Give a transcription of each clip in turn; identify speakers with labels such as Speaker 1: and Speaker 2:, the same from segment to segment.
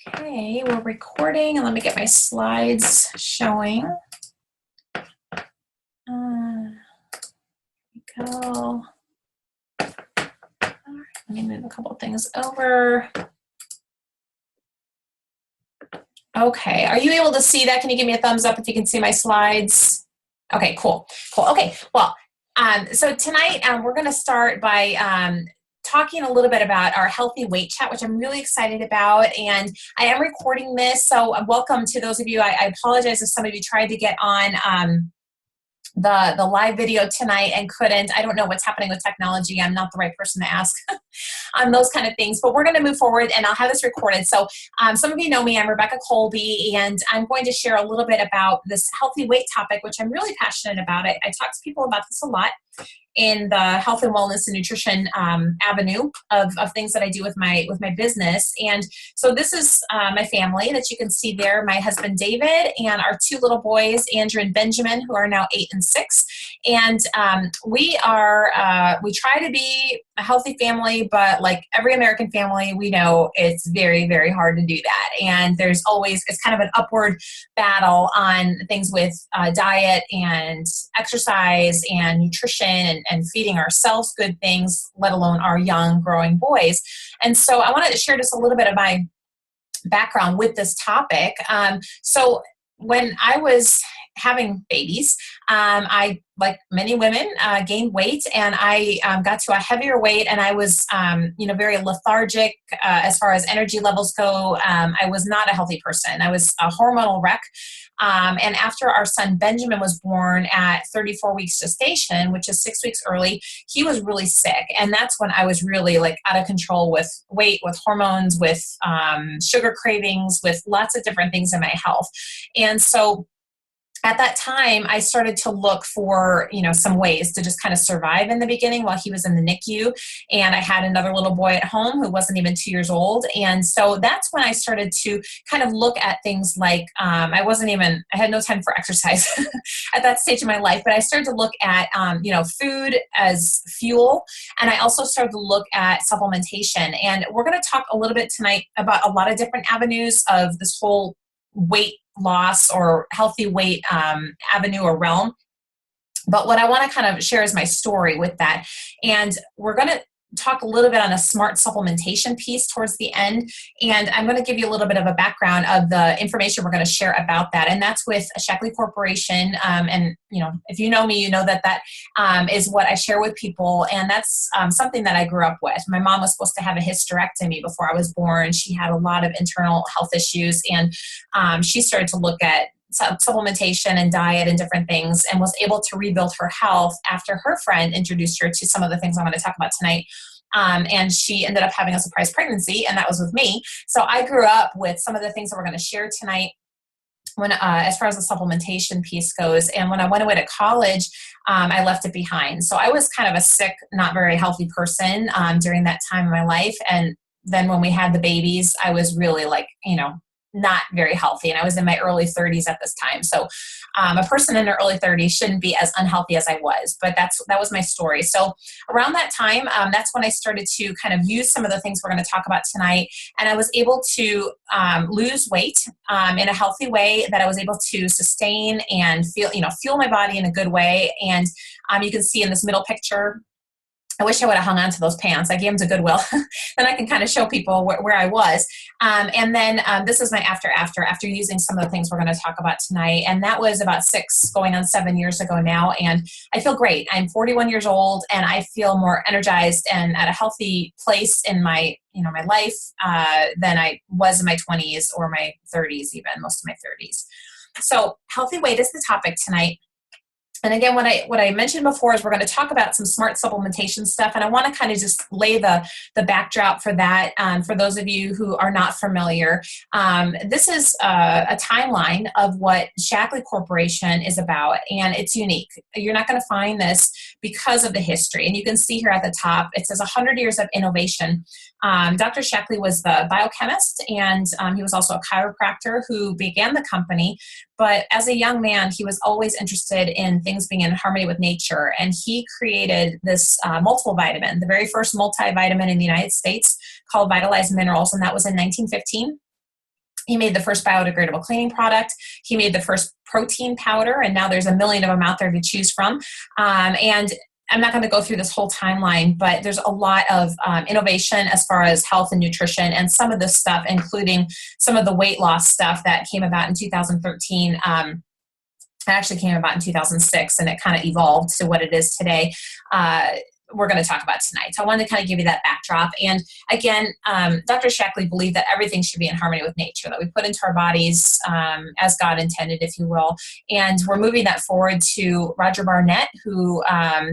Speaker 1: Okay, we're recording, and let me get my slides showing. Here we go. Let me move a couple of things over. Okay, are you able to see that? Can you give me a thumbs up if you can see my slides? Okay, cool. Okay, well, so tonight we're going to start by talking a little bit about our healthy weight chat, which I'm really excited about. And I am recording this, so welcome to those of you. I apologize if some of you tried to get on the live video tonight and couldn't. I don't know what's happening with technology. I'm not the right person to ask on those kind of things, but we're going to move forward and I'll have this recorded. So some of you know me, I'm Rebecca Colby, and I'm going to share a little bit about this healthy weight topic, which I'm really passionate about. I talk to people about this a lot in the health and wellness and nutrition avenue of things that I do with my business. And so this is my family that you can see there, my husband David and our two little boys, Andrew and Benjamin, who are now 8 and 6. And we try to be a healthy family, but like every American family, we know it's very, very hard to do that. And there's always, it's kind of an upward battle on things with diet and exercise and nutrition and feeding ourselves good things, let alone our young growing boys. And so I wanted to share just a little bit of my background with this topic. So when I was having babies, I, like many women, gained weight, and I got to a heavier weight, and I was, very lethargic as far as energy levels go. I was not a healthy person. I was a hormonal wreck. And after our son Benjamin was born at 34 weeks gestation, which is 6 weeks early, he was really sick. And that's when I was really like out of control with weight, with hormones, with sugar cravings, with lots of different things in my health. And so at that time, I started to look for, some ways to just kind of survive in the beginning while he was in the NICU. And I had another little boy at home who wasn't even 2 years old. And so that's when I started to kind of look at things like, I had no time for exercise at that stage of my life, but I started to look at, food as fuel. And I also started to look at supplementation. And we're going to talk a little bit tonight about a lot of different avenues of this whole weight loss or healthy weight avenue or realm. But what I want to kind of share is my story with that. And we're going to talk a little bit on a smart supplementation piece towards the end. And I'm going to give you a little bit of a background of the information we're going to share about that. And that's with Shaklee Corporation. And, if you know me, you know that is what I share with people. And that's something that I grew up with. My mom was supposed to have a hysterectomy before I was born. She had a lot of internal health issues, and she started to look at supplementation and diet and different things, and was able to rebuild her health after her friend introduced her to some of the things I'm going to talk about tonight. And she ended up having a surprise pregnancy, and that was with me. So I grew up with some of the things that we're going to share tonight when, as far as the supplementation piece goes. And when I went away to college, I left it behind. So I was kind of a sick, not very healthy person during that time in my life. And then when we had the babies, I was really like, not very healthy. And I was in my early 30s at this time. So a person in their early 30s shouldn't be as unhealthy as I was, but that was my story. So around that time, that's when I started to kind of use some of the things we're going to talk about tonight. And I was able to lose weight in a healthy way that I was able to sustain and fuel my body in a good way. And you can see in this middle picture, I wish I would have hung on to those pants. I gave them to Goodwill. Then I can kind of show people where I was. And then this is my after using some of the things we're going to talk about tonight. And that was about 6 going on 7 years ago now. And I feel great. I'm 41 years old, and I feel more energized and at a healthy place in my my life than I was in my 20s or my 30s, even most of my 30s. So healthy weight is the topic tonight. And again, what I mentioned before is we're going to talk about some smart supplementation stuff, and I want to kind of just lay the backdrop for that. For those of you who are not familiar, this is a timeline of what Shaklee Corporation is about, and it's unique. You're not going to find this because of the history. And you can see here at the top, it says 100 years of innovation. Dr. Shaklee was the biochemist, and he was also a chiropractor who began the company. But as a young man, he was always interested in things being in harmony with nature. And he created this multiple vitamin, the very first multivitamin in the United States, called Vitalized Minerals. And that was in 1915. He made the first biodegradable cleaning product. He made the first protein powder, and now there's a million of them out there to choose from. And I'm not going to go through this whole timeline, but there's a lot of innovation as far as health and nutrition, and some of this stuff, including some of the weight loss stuff that came about in 2013. It actually came about in 2006, and it kind of evolved to what it is today. We're going to talk about tonight. So I wanted to kind of give you that backdrop. And again, Dr. Shaklee believed that everything should be in harmony with nature, that we put into our bodies as God intended, if you will. And we're moving that forward to Roger Barnett, who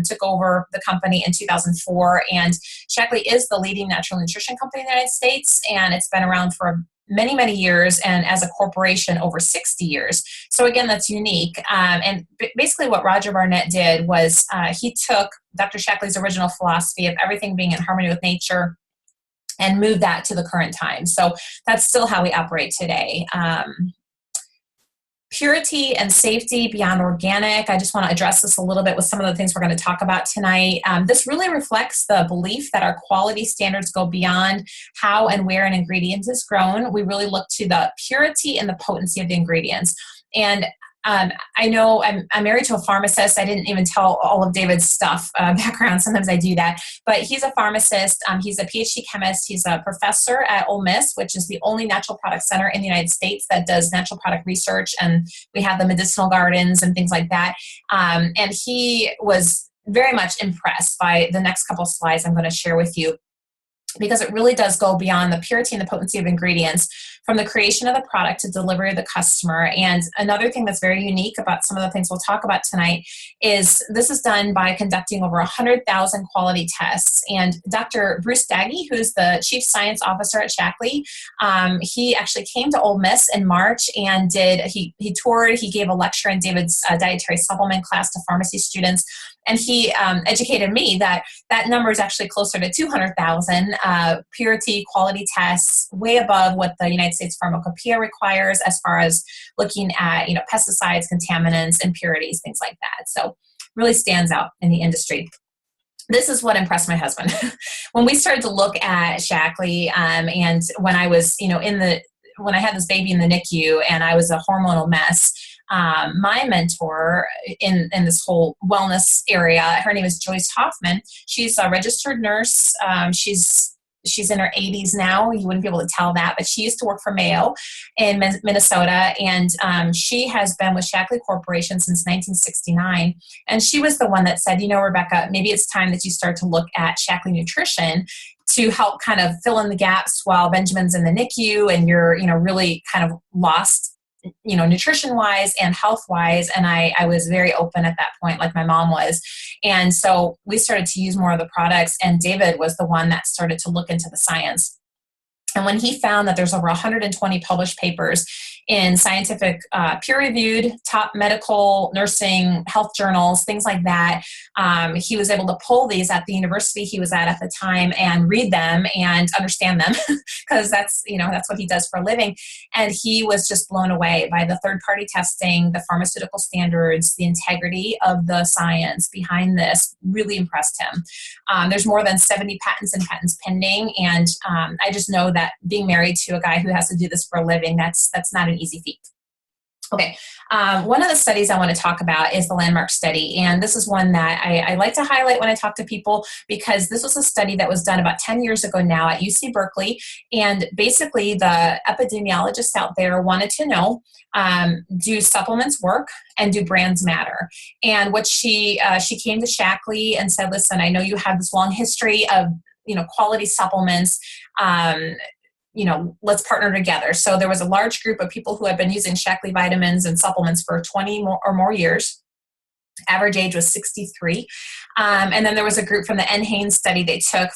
Speaker 1: took over the company in 2004. And Shaklee is the leading natural nutrition company in the United States, and it's been around for many, many years, and as a corporation over 60 years. So again, that's unique. And basically what Roger Barnett did was he took Dr. Shaklee's original philosophy of everything being in harmony with nature and moved that to the current time. So that's still how we operate today. Purity and safety beyond organic. I just want to address this a little bit with some of the things we're going to talk about tonight. This really reflects the belief that our quality standards go beyond how and where an ingredient is grown. We really look to the purity and the potency of the ingredients. And I know I'm married to a pharmacist. I didn't even tell all of David's stuff background. Sometimes I do that. But he's a pharmacist. He's a PhD chemist. He's a professor at Ole Miss, which is the only natural product center in the United States that does natural product research. And we have the medicinal gardens and things like that. And he was very much impressed by the next couple slides I'm going to share with you, because it really does go beyond the purity and the potency of ingredients, from the creation of the product to delivery to the customer. And another thing that's very unique about some of the things we'll talk about tonight is this is done by conducting over 100,000 quality tests. And Dr. Bruce Daggy, who's the Chief Science Officer at Shaklee, he actually came to Ole Miss in March and he toured, he gave a lecture in David's dietary supplement class to pharmacy students. And he educated me that that number is actually closer to 200,000 purity quality tests, way above what the United States Pharmacopoeia requires as far as looking at, pesticides, contaminants, impurities, things like that. So really stands out in the industry. This is what impressed my husband. When we started to look at Shaklee, and when I was, when I had this baby in the NICU and I was a hormonal mess, my mentor in this whole wellness area, her name is Joyce Hoffman. She's a registered nurse. She's in her 80s now. You wouldn't be able to tell that, but she used to work for Mayo in Minnesota, and she has been with Shaklee Corporation since 1969. And she was the one that said, Rebecca, maybe it's time that you start to look at Shaklee Nutrition to help kind of fill in the gaps while Benjamin's in the NICU and you're, really kind of lost, nutrition-wise and health-wise. And I was very open at that point, like my mom was. And so we started to use more of the products, and David was the one that started to look into the science. And when he found that there's over 120 published papers in scientific, peer-reviewed, top medical, nursing, health journals, things like that, he was able to pull these at the university he was at the time and read them and understand them, because that's what he does for a living. And he was just blown away by the third-party testing, the pharmaceutical standards, the integrity of the science behind this really impressed him. There's more than 70 patents and patents pending, and I just know that being married to a guy who has to do this for a living, that's not an easy feat. Okay, one of the studies I want to talk about is the Landmark study, and this is one that I like to highlight when I talk to people, because this was a study that was done about 10 years ago now at UC Berkeley, and basically the epidemiologists out there wanted to know, do supplements work and do brands matter? And what she came to Shaklee and said, listen, I know you have this long history of quality supplements, let's partner together. So there was a large group of people who had been using Shaklee vitamins and supplements for 20 or more years. Average age was 63. And then there was a group from the NHANES study they took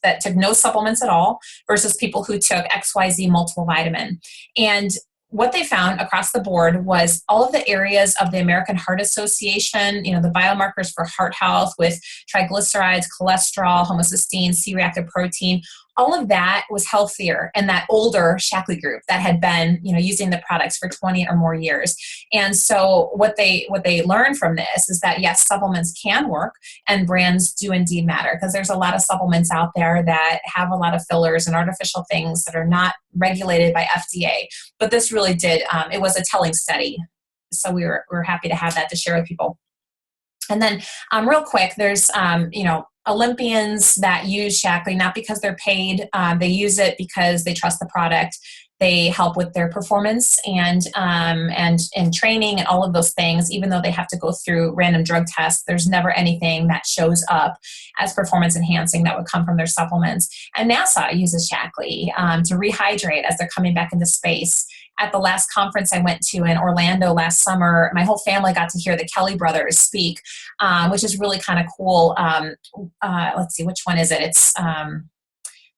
Speaker 1: that took no supplements at all versus people who took XYZ multiple vitamin. And what they found across the board was all of the areas of the American Heart Association, the biomarkers for heart health with triglycerides, cholesterol, homocysteine, C-reactive protein, all of that was healthier in that older Shaklee group that had been, using the products for 20 or more years. And so what they learned from this is that yes, supplements can work, and brands do indeed matter, because there's a lot of supplements out there that have a lot of fillers and artificial things that are not regulated by FDA. But this really did, it was a telling study. So we're happy to have that to share with people. And then real quick, there's, Olympians that use Shaklee, not because they're paid. They use it because they trust the product. They help with their performance and training and all of those things. Even though they have to go through random drug tests, there's never anything that shows up as performance enhancing that would come from their supplements. And NASA uses Shaklee to rehydrate as they're coming back into space. At the last conference I went to in Orlando last summer, my whole family got to hear the Kelly brothers speak, which is really kind of cool. Let's see, which one is it? It's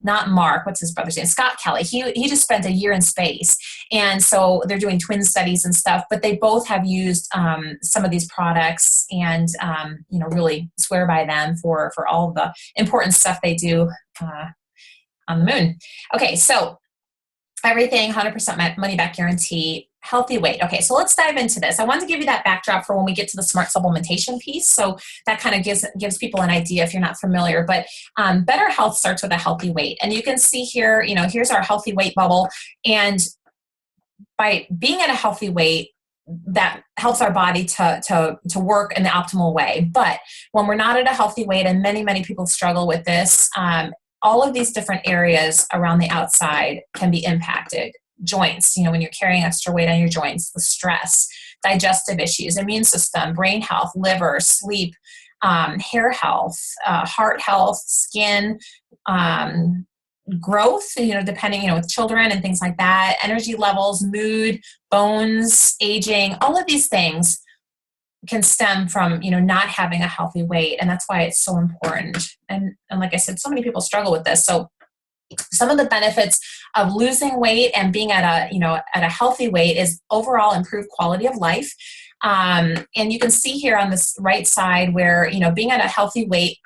Speaker 1: not Mark, what's his brother's name? Scott Kelly. He just spent a year in space. And so they're doing twin studies and stuff, but they both have used some of these products and, really swear by them for all of the important stuff they do on the moon. Okay, so everything 100% money back guarantee, healthy weight. Okay, so let's dive into this. I wanted to give you that backdrop for when we get to the smart supplementation piece. So that kind of gives people an idea if you're not familiar. But better health starts with a healthy weight. And you can see here, here's our healthy weight bubble. And by being at a healthy weight, that helps our body to work in the optimal way. But when we're not at a healthy weight, and many, many people struggle with this, all of these different areas around the outside can be impacted. Joints, when you're carrying extra weight on your joints, the stress, digestive issues, immune system, brain health, liver, sleep, hair health, heart health, skin, growth, depending, with children and things like that, energy levels, mood, bones, aging, all of these things can stem from, not having a healthy weight. And that's why it's so important. And like I said, so many people struggle with this. So some of the benefits of losing weight and being at a healthy weight is overall improved quality of life. And you can see here on this right side where, being at a healthy weight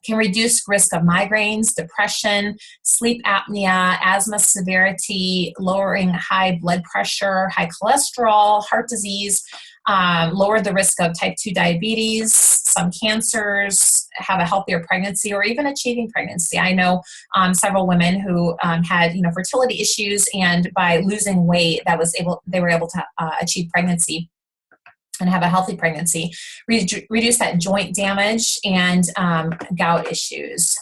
Speaker 1: can reduce risk of migraines, depression, sleep apnea, asthma severity, lowering high blood pressure, high cholesterol, heart disease, lower the risk of type 2 diabetes, some cancers, have a healthier pregnancy, or even achieving pregnancy. I know several women who had fertility issues, and by losing weight, they were able to achieve pregnancy and have a healthy pregnancy, reduce that joint damage and gout issues.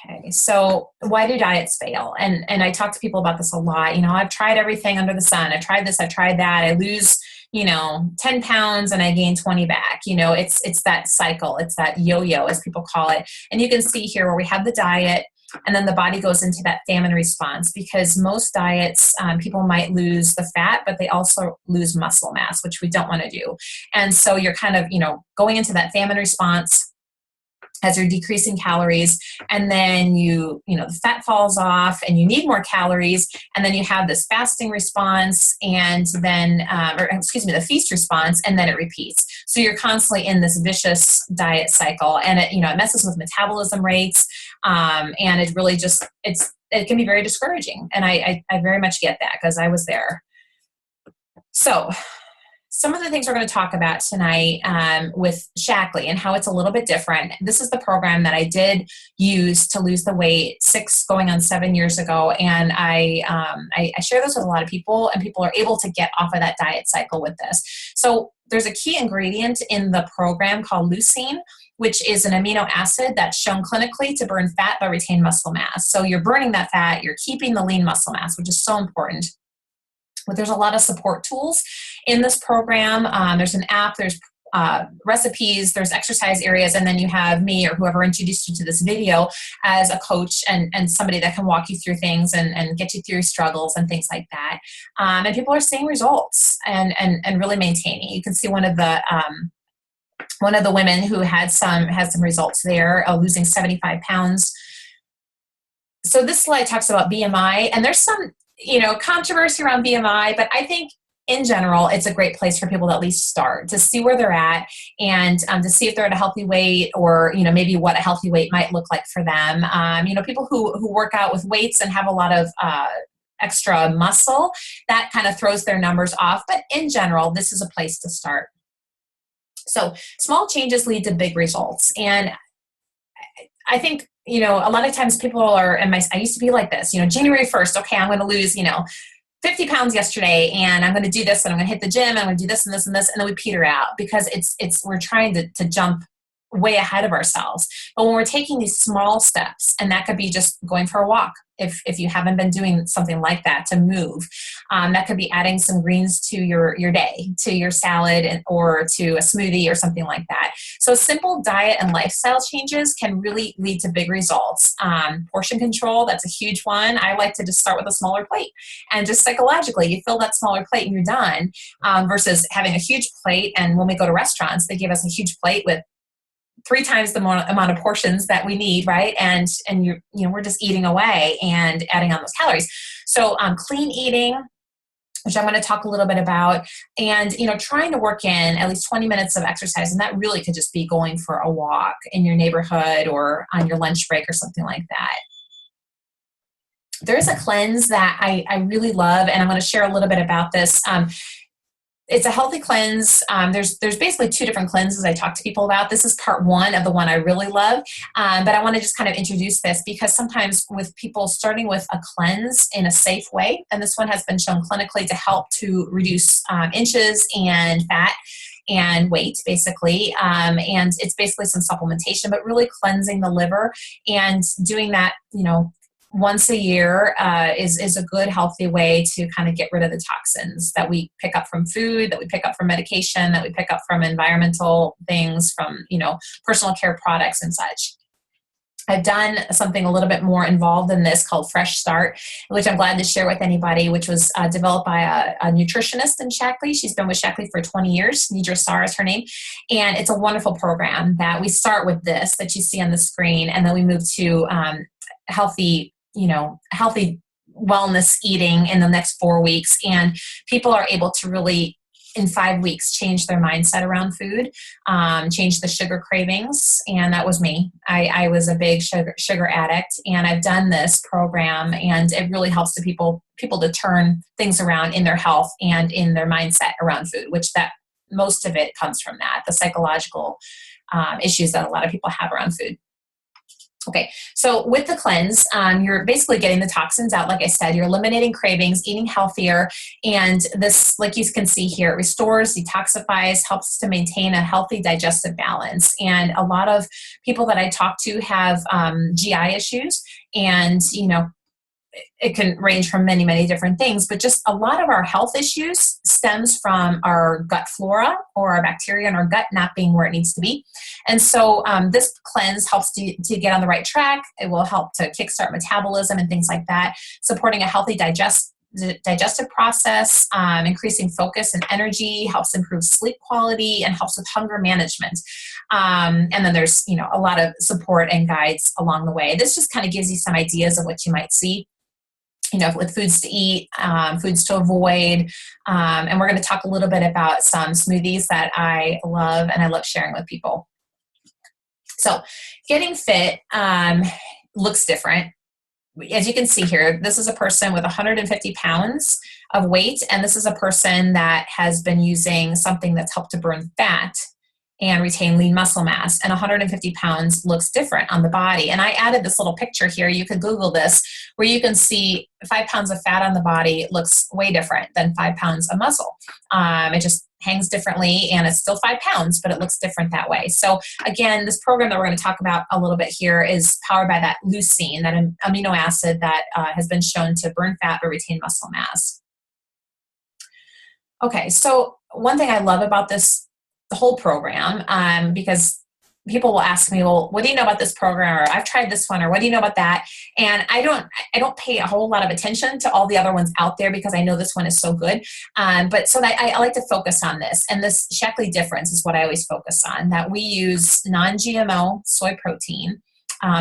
Speaker 1: Okay, so why do diets fail? And I talk to people about this a lot. I've tried everything under the sun. I've tried this, I've tried that. I lose, 10 pounds and I gain 20 back. It's that cycle. It's that yo-yo, as people call it. And you can see here where we have the diet, and then the body goes into that famine response, because most diets, people might lose the fat, but they also lose muscle mass, which we don't want to do. And so you're kind of, going into that famine response as you're decreasing calories, and then the fat falls off and you need more calories, and then you have this fasting response, and then, the feast response, and then it repeats. So you're constantly in this vicious diet cycle, and it messes with metabolism rates, and it really it can be very discouraging. And I very much get that, because I was there. So some of the things we're going to talk about tonight with Shaklee and how it's a little bit different. This is the program that I did use to lose the weight 7 years ago. And I share this with a lot of people, and people are able to get off of that diet cycle with this. So there's a key ingredient in the program called leucine, which is an amino acid that's shown clinically to burn fat but retain muscle mass. So you're burning that fat, you're keeping the lean muscle mass, which is so important. But there's a lot of support tools in this program. There's an app, there's recipes, there's exercise areas, and then you have me or whoever introduced you to this video as a coach and somebody that can walk you through things and get you through struggles and things like that. And people are seeing results and really maintaining. You can see one of the women who had some results there, losing 75 pounds. So this slide talks about BMI, and there's some controversy around BMI, but I think in general, it's a great place for people to at least start, to see where they're at, and to see if they're at a healthy weight, or maybe what a healthy weight might look like for them. People who work out with weights and have a lot of extra muscle, that kind of throws their numbers off. But in general, this is a place to start. So small changes lead to big results. And I think, a lot of times people are, I used to be like this, January 1st, okay, I'm going to lose, 50 pounds yesterday, and I'm going to do this, and I'm going to hit the gym, and I'm going to do this and this and this, and then we peter out because we're trying to jump way ahead of ourselves. But when we're taking these small steps, and that could be just going for a walk, if you haven't been doing something like that, to move, that could be adding some greens to your day, to your salad, or to a smoothie or something like that. So simple diet and lifestyle changes can really lead to big results. Portion control, that's a huge one. I like to just start with a smaller plate, and just psychologically, you fill that smaller plate and you're done, versus having a huge plate. And when we go to restaurants, they give us a huge plate with 3 times the amount of portions that we need, right? And we're just eating away and adding on those calories. So clean eating, which I'm going to talk a little bit about, and trying to work in at least 20 minutes of exercise, and that really could just be going for a walk in your neighborhood or on your lunch break or something like that. There's a cleanse that I really love, and I'm going to share a little bit about this. It's a healthy cleanse. There's basically 2 different cleanses I talk to people about. This is part 1 of the one I really love. But I want to just kind of introduce this, because sometimes with people starting with a cleanse in a safe way, and this one has been shown clinically to help to reduce inches and fat and weight, basically. And it's basically some supplementation, but really cleansing the liver, and doing that, once a year is a good, healthy way to kind of get rid of the toxins that we pick up from food, that we pick up from medication, that we pick up from environmental things, from, personal care products and such. I've done something a little bit more involved in this called Fresh Start, which I'm glad to share with anybody, which was developed by a nutritionist in Shaklee. She's been with Shaklee for 20 years. Nidra Sar is her name. And it's a wonderful program that we start with this that you see on the screen, and then we move to healthy wellness eating in the next 4 weeks. And people are able to really, in 5 weeks, change their mindset around food, change the sugar cravings. And that was me. I was a big sugar addict, and I've done this program, and it really helps people to turn things around in their health and in their mindset around food, which that most of it comes from that, the psychological issues that a lot of people have around food. Okay, so with the cleanse, you're basically getting the toxins out. Like I said, you're eliminating cravings, eating healthier, and this, like you can see here, it restores, detoxifies, helps to maintain a healthy digestive balance. And a lot of people that I talk to have GI issues, and it can range from many, many different things, but just a lot of our health issues stems from our gut flora, or our bacteria in our gut not being where it needs to be. And so this cleanse helps to get on the right track. It will help to kickstart metabolism and things like that, supporting a healthy digestive process, increasing focus and energy, helps improve sleep quality, and helps with hunger management. And then there's, a lot of support and guides along the way. This just kind of gives you some ideas of what you might see, with foods to eat, foods to avoid. And we're going to talk a little bit about some smoothies that I love and I love sharing with people. So getting fit looks different. As you can see here, this is a person with 150 pounds of weight, and this is a person that has been using something that's helped to burn fat and retain lean muscle mass. And 150 pounds looks different on the body. And I added this little picture here. You could Google this, where you can see 5 pounds of fat on the body looks way different than 5 pounds of muscle. It just hangs differently, and it's still 5 pounds, but it looks different that way. So again, this program that we're going to talk about a little bit here is powered by that leucine, that amino acid that has been shown to burn fat but retain muscle mass. Okay, so one thing I love about the whole program, because people will ask me, well, what do you know about this program? Or I've tried this one, or what do you know about that? And I don't pay a whole lot of attention to all the other ones out there, because I know this one is so good. But so that I like to focus on this. And this Shaklee difference is what I always focus on, that we use non-GMO soy protein.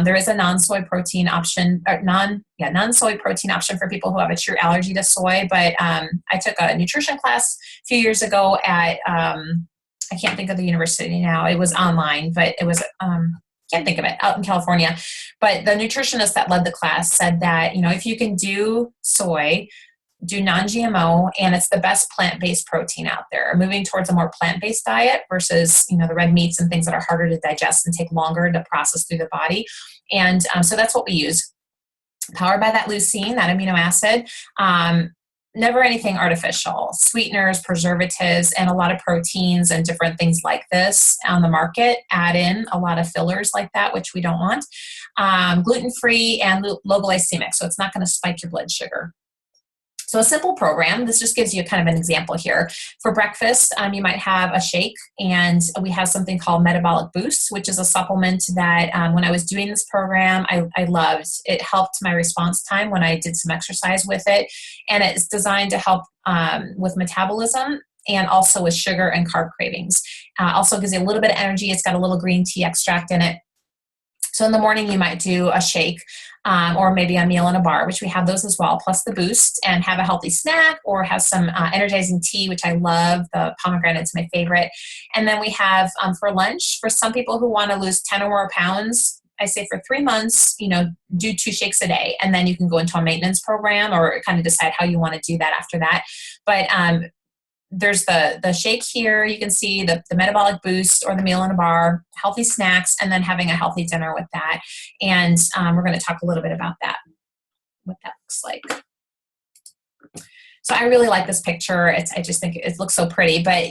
Speaker 1: There is a non-soy protein option, or non-soy protein option for people who have a true allergy to soy. But I took a nutrition class a few years ago at I can't think of the university now. It was online, but it was can't think of it, out in California. But the nutritionist that led the class said that, if you can do soy, do non-GMO, and it's the best plant-based protein out there. Moving towards a more plant-based diet versus, the red meats and things that are harder to digest and take longer to process through the body. And so that's what we use. Powered by that leucine, that amino acid. Never anything artificial, sweeteners, preservatives, and a lot of proteins and different things like this on the market. Add in a lot of fillers like that, which we don't want. Gluten-free and low glycemic, so it's not going to spike your blood sugar. So a simple program, this just gives you kind of an example here. For breakfast, you might have a shake, and we have something called Metabolic Boost, which is a supplement that when I was doing this program, I loved. It helped my response time when I did some exercise with it, and it's designed to help with metabolism and also with sugar and carb cravings. Also gives you a little bit of energy. It's got a little green tea extract in it. So in the morning, you might do a shake or maybe a meal in a bar, which we have those as well, plus the boost, and have a healthy snack or have some energizing tea, which I love. The pomegranate's my favorite. And then we have for lunch, for some people who want to lose 10 or more pounds, I say for 3 months, do 2 shakes a day. And then you can go into a maintenance program or kind of decide how you want to do that after that. But there's the shake here. You can see the metabolic boost or the meal in a bar, healthy snacks, and then having a healthy dinner with that. And we're going to talk a little bit about that, what that looks like. So I really like this picture. I just think it looks so pretty, but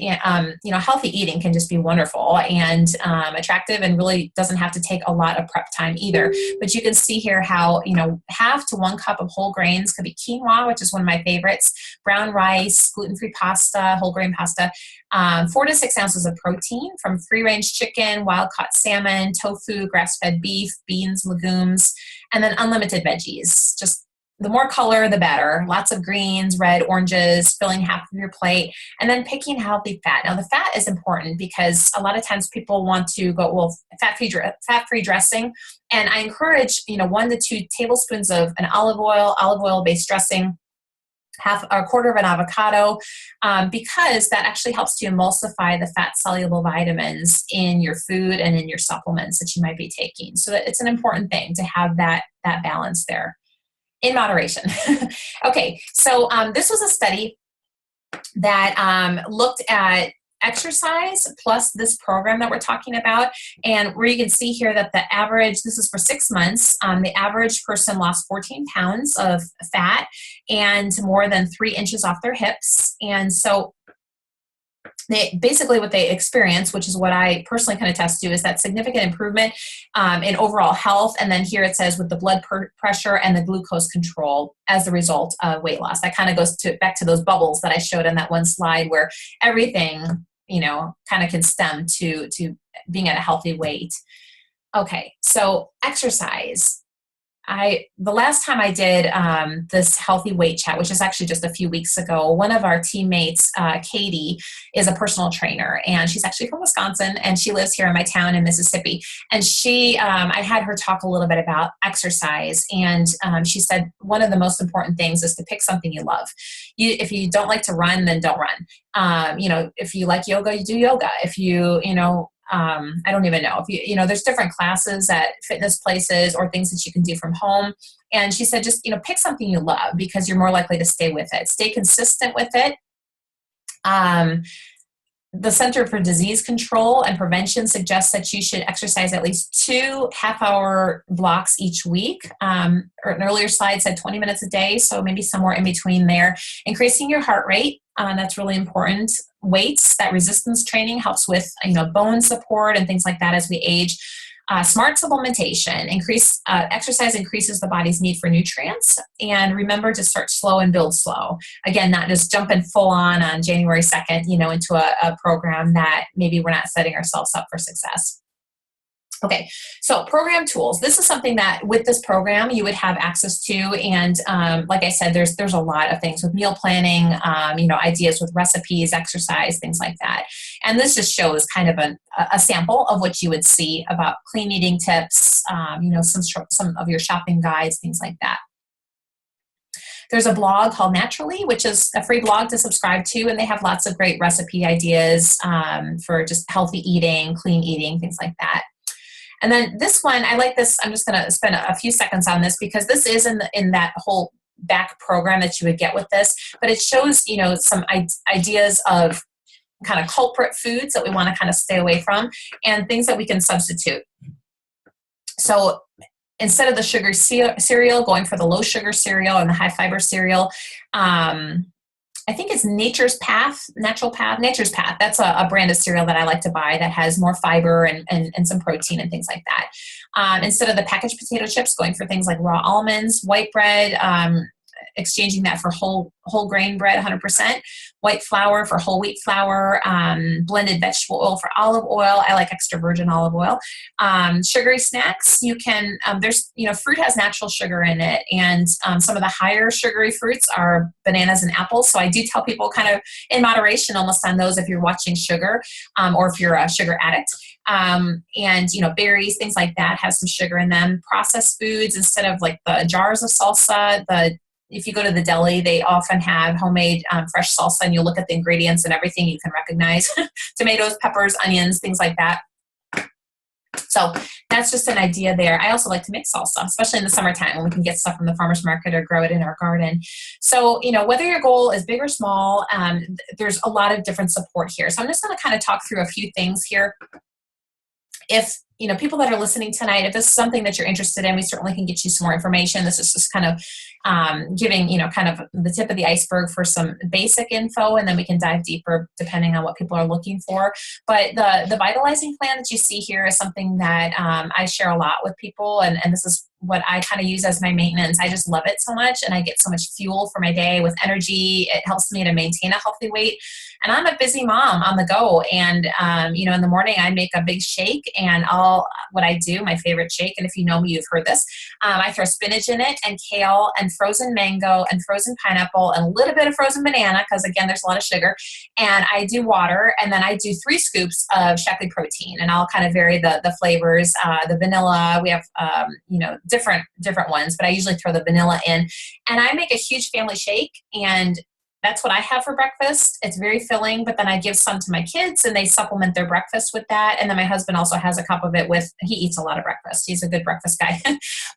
Speaker 1: healthy eating can just be wonderful and attractive, and really doesn't have to take a lot of prep time either. But you can see here how, half to 1 cup of whole grains could be quinoa, which is one of my favorites, brown rice, gluten-free pasta, whole grain pasta, 4 to 6 ounces of protein from free-range chicken, wild-caught salmon, tofu, grass-fed beef, beans, legumes, and then unlimited veggies. Just the more color, the better. Lots of greens, red, oranges, filling half of your plate, and then picking healthy fat. Now, the fat is important because a lot of times people want to go, fat-free dressing. And I encourage, 1 to 2 tablespoons of an olive oil-based dressing, a quarter of an avocado, because that actually helps to emulsify the fat-soluble vitamins in your food and in your supplements that you might be taking. So it's an important thing to have that balance there. In moderation. Okay, so this was a study that looked at exercise plus this program that we're talking about, and where you can see here that the average, this is for 6 months, the average person lost 14 pounds of fat and more than 3 inches off their hips. And so basically what they experience, which is what I personally can attest to, is that significant improvement in overall health. And then here it says with the blood pressure and the glucose control as a result of weight loss. That kind of goes back to those bubbles that I showed in that one slide where everything, kind of can stem to being at a healthy weight. Okay, so exercise. The last time I did this healthy weight chat, which is actually just a few weeks ago, one of our teammates, Katie, is a personal trainer, and she's actually from Wisconsin, and she lives here in my town in Mississippi. And I had her talk a little bit about exercise, and she said one of the most important things is to pick something you love. If you don't like to run, then don't run. If you like yoga, you do yoga. If I don't even know if there's different classes at fitness places or things that you can do from home. And she said, just, pick something you love because you're more likely to stay with it. Stay consistent with it. The Center for Disease Control and Prevention suggests that you should exercise at least 2 half-hour blocks each week. Or an earlier slide said 20 minutes a day, so maybe somewhere in between there. Increasing your heart rate, that's really important. Weights, that resistance training helps with bone support and things like that as we age. Smart supplementation, exercise increases the body's need for nutrients, and remember to start slow and build slow. Again, not just jumping full on January 2nd, into a program that maybe we're not setting ourselves up for success. Okay, so program tools. This is something that with this program you would have access to, and like I said, there's a lot of things with meal planning, ideas with recipes, exercise, things like that. And this just shows kind of a sample of what you would see about clean eating tips, some of your shopping guides, things like that. There's a blog called Naturally, which is a free blog to subscribe to, and they have lots of great recipe ideas for just healthy eating, clean eating, things like that. And then this one, I like this. I'm just going to spend a few seconds on this because this is in that whole back program that you would get with this, but it shows, some ideas of kind of culprit foods that we want to kind of stay away from and things that we can substitute. So instead of the sugar cereal, going for the low sugar cereal and the high fiber cereal, I think it's Nature's Path. That's a brand of cereal that I like to buy that has more fiber and some protein and things like that. Instead of the packaged potato chips, going for things like raw almonds, white bread, exchanging that for whole grain bread, 100%, white flour for whole wheat flour, blended vegetable oil for olive oil. I like extra virgin olive oil. Sugary snacks, you can, fruit has natural sugar in it, and some of the higher sugary fruits are bananas and apples. So I do tell people kind of in moderation almost on those if you're watching sugar, or if you're a sugar addict. Berries, things like that have some sugar in them. Processed foods, instead of like the jars of salsa, if you go to the deli, they often have homemade fresh salsa, and you'll look at the ingredients and everything you can recognize. Tomatoes, peppers, onions, things like that. So that's just an idea there. I also like to make salsa, especially in the summertime when we can get stuff from the farmer's market or grow it in our garden. So, whether your goal is big or small, there's a lot of different support here. So I'm just going to kind of talk through a few things here. If people that are listening tonight, if this is something that you're interested in, we certainly can get you some more information. This is just kind of giving, kind of the tip of the iceberg for some basic info, and then we can dive deeper depending on what people are looking for. But the vitalizing plan that you see here is something that I share a lot with people, and this is what I kind of use as my maintenance. I just love it so much, and I get so much fuel for my day with energy. It helps me to maintain a healthy weight. And I'm a busy mom on the go. And, in the morning I make a big shake, and what I do, my favorite shake, and if you know me, you've heard this, I throw spinach in it and kale and frozen mango and frozen pineapple and a little bit of frozen banana, because again, there's a lot of sugar. And I do water, and then I do 3 scoops of Shaklee protein, and I'll kind of vary the flavors. The vanilla, we have, different ones, but I usually throw the vanilla in, and I make a huge family shake, and that's what I have for breakfast. It's very filling, but then I give some to my kids, and they supplement their breakfast with that. And then my husband also has a cup of it he eats a lot of breakfast. He's a good breakfast guy.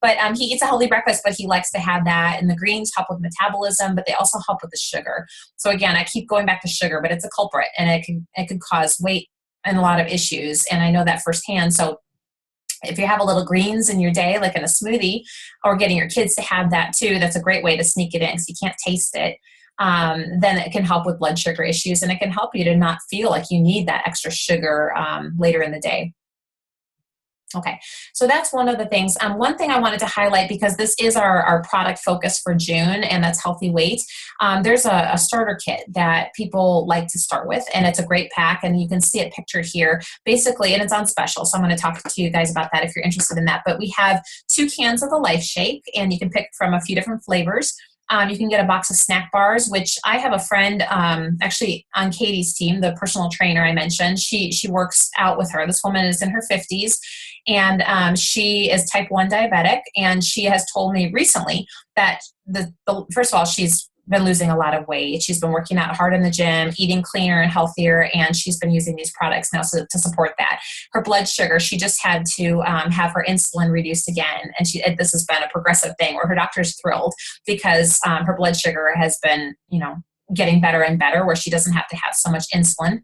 Speaker 1: But he eats a healthy breakfast, but he likes to have that. And the greens help with metabolism, but they also help with the sugar. So again, I keep going back to sugar, but it's a culprit, and it can cause weight and a lot of issues. And I know that firsthand. So if you have a little greens in your day, like in a smoothie, or getting your kids to have that too, that's a great way to sneak it in because you can't taste it. Then it can help with blood sugar issues, and it can help you to not feel like you need that extra sugar later in the day. Okay, so that's one of the things. One thing I wanted to highlight, because this is our product focus for June, and that's healthy weight. There's a starter kit that people like to start with, and it's a great pack, and you can see it pictured here, basically, and it's on special, so I'm going to talk to you guys about that if you're interested in that. But we have 2 cans of the Life Shake, and you can pick from a few different flavors. You can get a box of snack bars, which I have a friend actually on Katie's team, the personal trainer I mentioned. She works out with her. This woman is in her 50s, and she is type 1 diabetic, and she has told me recently that first of all, she's been losing a lot of weight. She's been working out hard in the gym, eating cleaner and healthier, and she's been using these products now to support that. Her blood sugar, she just had to have her insulin reduced again, and this has been a progressive thing where her doctor's thrilled because her blood sugar has been, getting better and better, where she doesn't have to have so much insulin.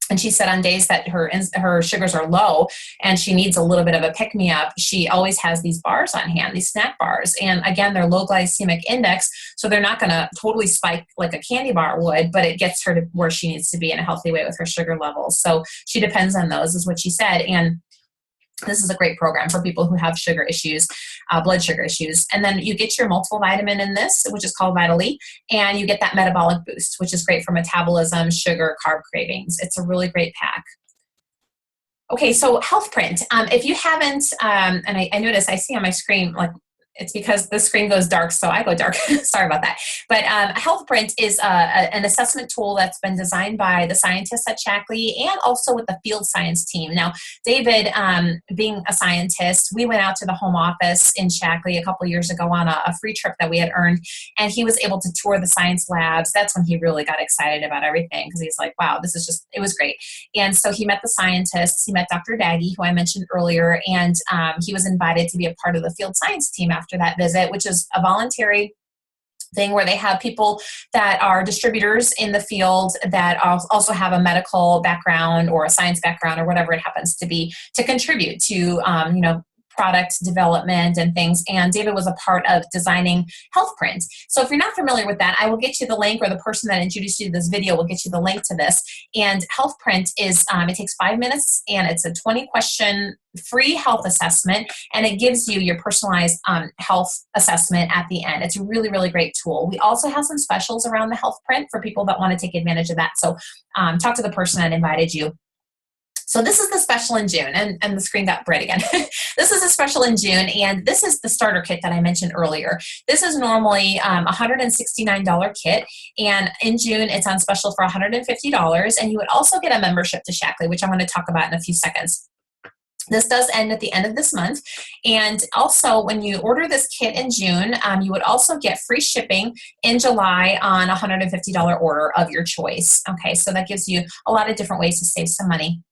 Speaker 1: And she said on days that her sugars are low and she needs a little bit of a pick-me-up, she always has these bars on hand, these snack bars. And again, they're low glycemic index, so they're not going to totally spike like a candy bar would, but it gets her to where she needs to be in a healthy way with her sugar levels. So she depends on those, is what she said. And this is a great program for people who have sugar issues, blood sugar issues. And then you get your multiple vitamin in this, which is called Vitally, and you get that metabolic boost, which is great for metabolism, sugar, carb cravings. It's a really great pack. Okay, so HealthPrint. If you haven't, and I notice I see on my screen, like it's because the screen goes dark, so I go dark. Sorry about that. But HealthPrint is an assessment tool that's been designed by the scientists at Shaklee and also with the field science team. Now, David, being a scientist, we went out to the home office in Shaklee a couple years ago on a free trip that we had earned, and he was able to tour the science labs. That's when he really got excited about everything because he's like, wow, this is just, it was great. And so he met the scientists, he met Dr. Daggy, who I mentioned earlier, and he was invited to be a part of the field science team after that visit, which is a voluntary thing where they have people that are distributors in the field that also have a medical background or a science background or whatever it happens to be to contribute to, product development and things. And David was a part of designing HealthPrint. So if you're not familiar with that, I will get you the link, or the person that introduced you to this video will get you the link to this. And HealthPrint is, it takes 5 minutes and it's a 20-question free health assessment, and it gives you your personalized health assessment at the end. It's a really, really great tool. We also have some specials around the HealthPrint for people that want to take advantage of that. So talk to the person that invited you. So this is the special in June, and the screen got bright again. This is a special in June, and this is the starter kit that I mentioned earlier. This is normally a $169 kit, and in June it's on special for $150, and you would also get a membership to Shaklee, which I'm going to talk about in a few seconds. This does end at the end of this month. And also, when you order this kit in June, you would also get free shipping in July on a $150 order of your choice. Okay, so that gives you a lot of different ways to save some money.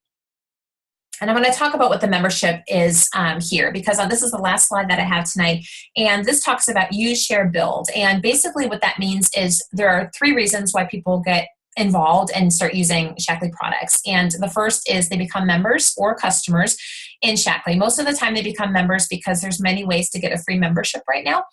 Speaker 1: And I'm going to talk about what the membership is here, because this is the last slide that I have tonight. And this talks about use, share, build. And basically what that means is there are 3 reasons why people get involved and start using Shaklee products. And the first is they become members or customers in Shaklee. Most of the time they become members because there's many ways to get a free membership right now.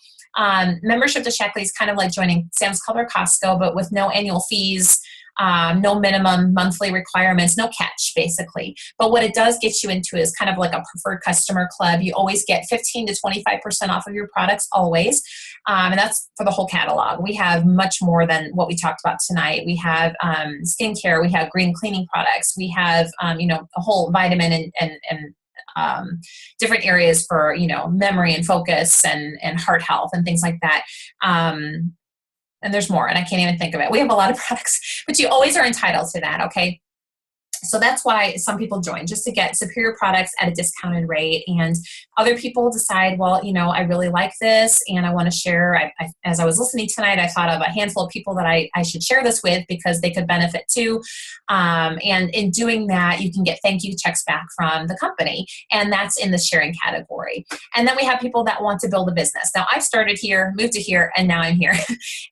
Speaker 1: Membership to Shaklee is kind of like joining Sam's Club or Costco, but with no annual fees, no minimum monthly requirements, no catch, basically. But what it does get you into is kind of like a preferred customer club. You always get 15 to 25% off of your products, always. And that's for the whole catalog. We have much more than what we talked about tonight. We have skincare, we have green cleaning products, we have, a whole vitamin and different areas for, memory and focus and heart health and things like that. And there's more, and I can't even think of it. We have a lot of products, but you always are entitled to that, okay? So that's why some people join, just to get superior products at a discounted rate. And other people decide, well, I really like this and I want to share. As I was listening tonight, I thought of a handful of people that I should share this with because they could benefit too. And in doing that, you can get thank you checks back from the company. And that's in the sharing category. And then we have people that want to build a business. Now, I started here, moved to here, and now I'm here.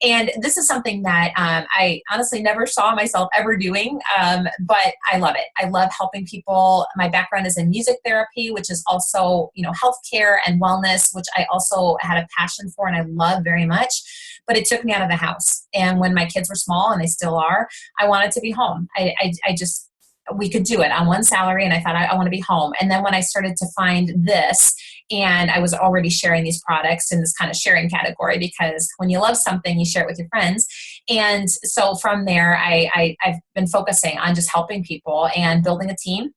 Speaker 1: And this is something that I honestly never saw myself ever doing, but I love it. I love helping people. My background is in music therapy, which is also, healthcare and wellness, which I also had a passion for and I love very much. But it took me out of the house. And when my kids were small, and they still are, I wanted to be home. We could do it on one salary, and I thought I want to be home. And then when I started to find this, and I was already sharing these products in this kind of sharing category, because when you love something, you share it with your friends. And so from there, I've been focusing on just helping people and building a team.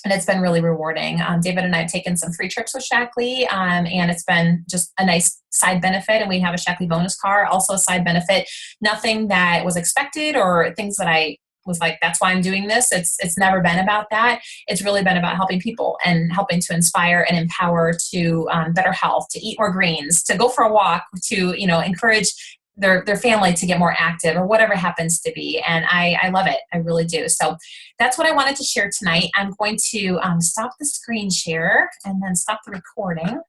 Speaker 1: And it's been really rewarding. David and I have taken some free trips with Shaklee, and it's been just a nice side benefit. And we have a Shaklee bonus car, also a side benefit. Nothing that was expected or things that I was like, that's why I'm doing this. It's never been about that. It's really been about helping people and helping to inspire and empower to better health, to eat more greens, to go for a walk, to encourage their family to get more active, or whatever happens to be. And I love it. I really do. So that's what I wanted to share tonight. I'm going to stop the screen share and then stop the recording.